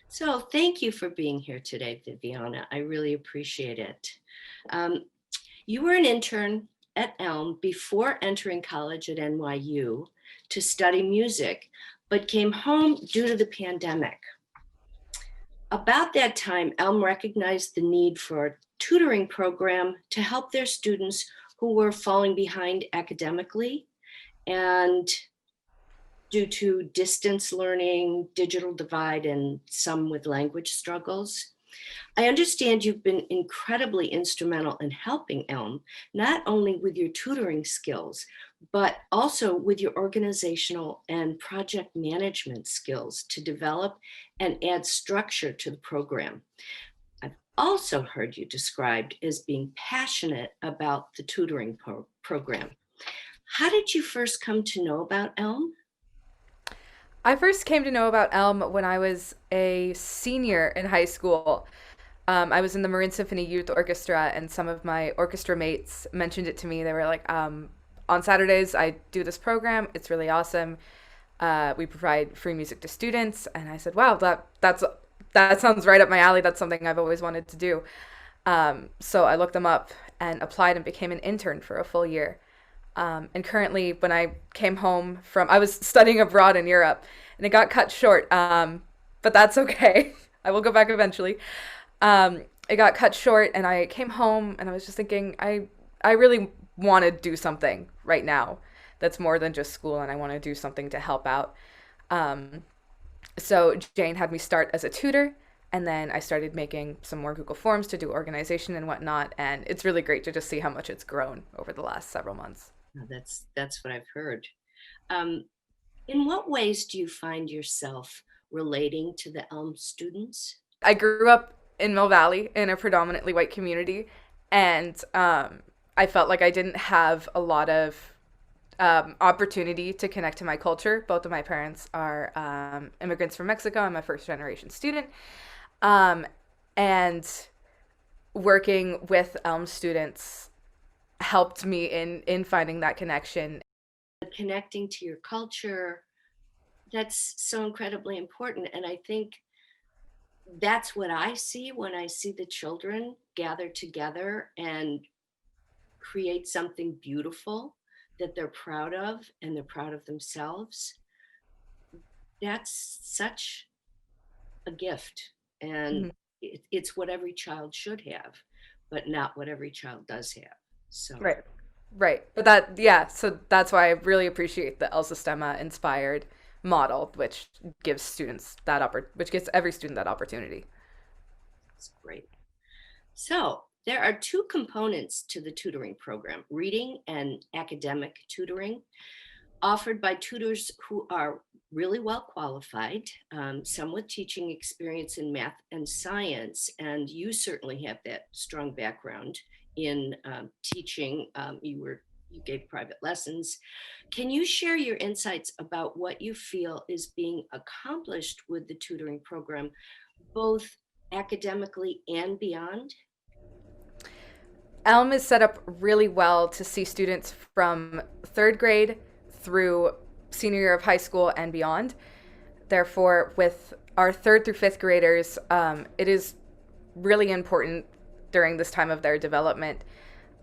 So thank you for being here today, Viviana. I really appreciate it. Um, you were an intern at ELM before entering college at NYU to study music, but came home due to the pandemic. About that time, ELM recognized the need for a tutoring program to help their students who were falling behind academically and due to distance learning, digital divide, and some with language struggles. I understand you've been incredibly instrumental in helping ELM, not only with your tutoring skills, but also with your organizational and project management skills to develop and add structure to the program. I've also heard you described as being passionate about the tutoring program. How did you first come to know about ELM? I first came to know about ELM when I was a senior in high school. I was in the Marin Symphony Youth Orchestra, and some of my orchestra mates mentioned it to me. They were like, on Saturdays, I do this program. It's really awesome. We provide free music to students. And I said, wow, that sounds right up my alley. That's something I've always wanted to do. So I looked them up and applied and became an intern for a full year. And currently, when I came home I was studying abroad in Europe, and it got cut short. But that's okay. I will go back eventually. It got cut short, and I came home, and I was just thinking, I really want to do something right now that's more than just school, and I want to do something to help out. Um, so Jane had me start as a tutor, and then I started making some more Google Forms to do organization and whatnot, and it's really great to just see how much it's grown over the last several months. That's what I've heard. Um, in what ways do you find yourself relating to the ELM students? I grew up in Mill Valley in a predominantly white community, and I felt like I didn't have a lot of opportunity to connect to my culture. Both of my parents are immigrants from Mexico. I'm a first generation student. Um, and working with ELM students helped me in finding that connection. Connecting to your culture, that's so incredibly important. And I think that's what I see when I see the children gather together and create something beautiful that they're proud of and they're proud of themselves. That's such a gift. And Mhm. it's what every child should have, but not what every child does have. So, Right. Right. But that, yeah, so that's why I really appreciate the El Sistema inspired model, which gives which gives every student that opportunity. it's great. So, there are two components to the tutoring program: reading and academic tutoring, offered by tutors who are really well qualified, some with teaching experience in math and science. And you certainly have that strong background in teaching. You gave private lessons. Can you share your insights about what you feel is being accomplished with the tutoring program, both academically and beyond? ELM is set up really well to see students from third grade through senior year of high school and beyond. Therefore, with our third through fifth graders, it is really important during this time of their development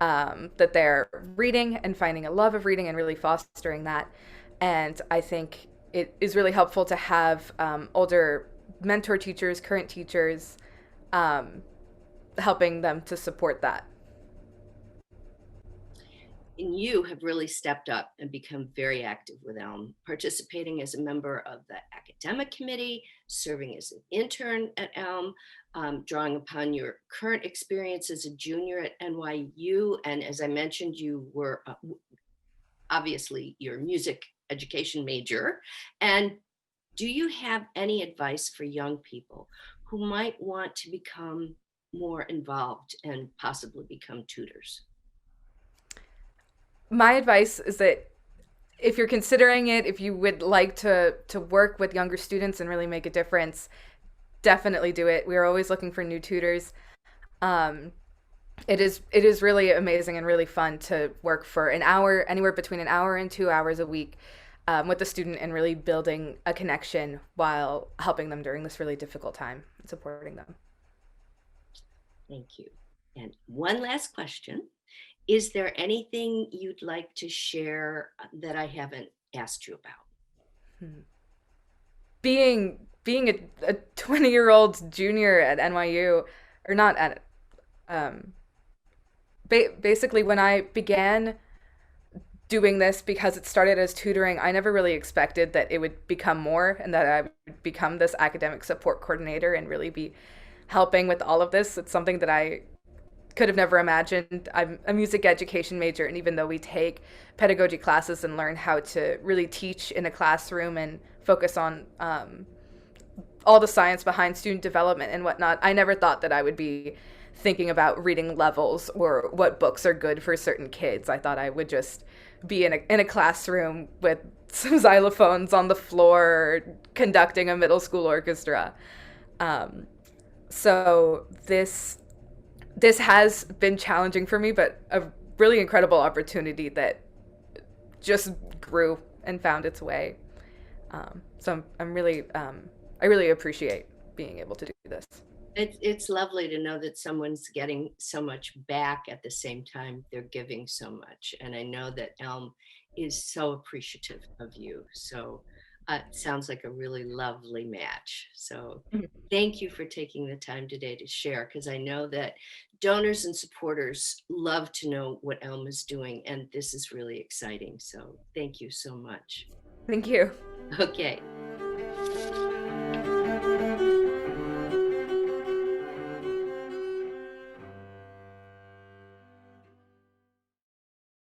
that they're reading and finding a love of reading and really fostering that. And I think it is really helpful to have older mentor teachers, current teachers, um, helping them to support that. And you have really stepped up and become very active with ELM, participating as a member of the academic committee, serving as an intern at ELM, drawing upon your current experience as a junior at NYU. And as I mentioned, you were obviously your music education major. And do you have any advice for young people who might want to become more involved and possibly become tutors? My advice is that if you're considering it, if you would like to work with younger students and really make a difference, definitely do it. We are always looking for new tutors. Um, it is really amazing and really fun to work for an hour, anywhere between an hour and 2 hours a week, with the student and really building a connection while helping them during this really difficult time and supporting them. Thank you. And one last question. Is there anything you'd like to share that I haven't asked you about? Being a 20-year-old junior at NYU, or not at, um, basically when I began doing this, because it started as tutoring, I never really expected that it would become more and that I would become this academic support coordinator and really be helping with all of this. It's something that I could have never imagined. I'm a music education major, and even though we take pedagogy classes and learn how to really teach in a classroom and focus on all the science behind student development and whatnot, I never thought that I would be thinking about reading levels or what books are good for certain kids. I thought I would just be in a classroom with some xylophones on the floor conducting a middle school orchestra. Um, so this has been challenging for me, but a really incredible opportunity that just grew and found its way. I really appreciate being able to do this. It's lovely to know that someone's getting so much back at the same time they're giving so much. And I know that Elm is so appreciative of you. So it sounds like a really lovely match. So thank you for taking the time today to share, because I know that donors and supporters love to know what Elm is doing. And this is really exciting. So thank you so much. Thank you. Okay.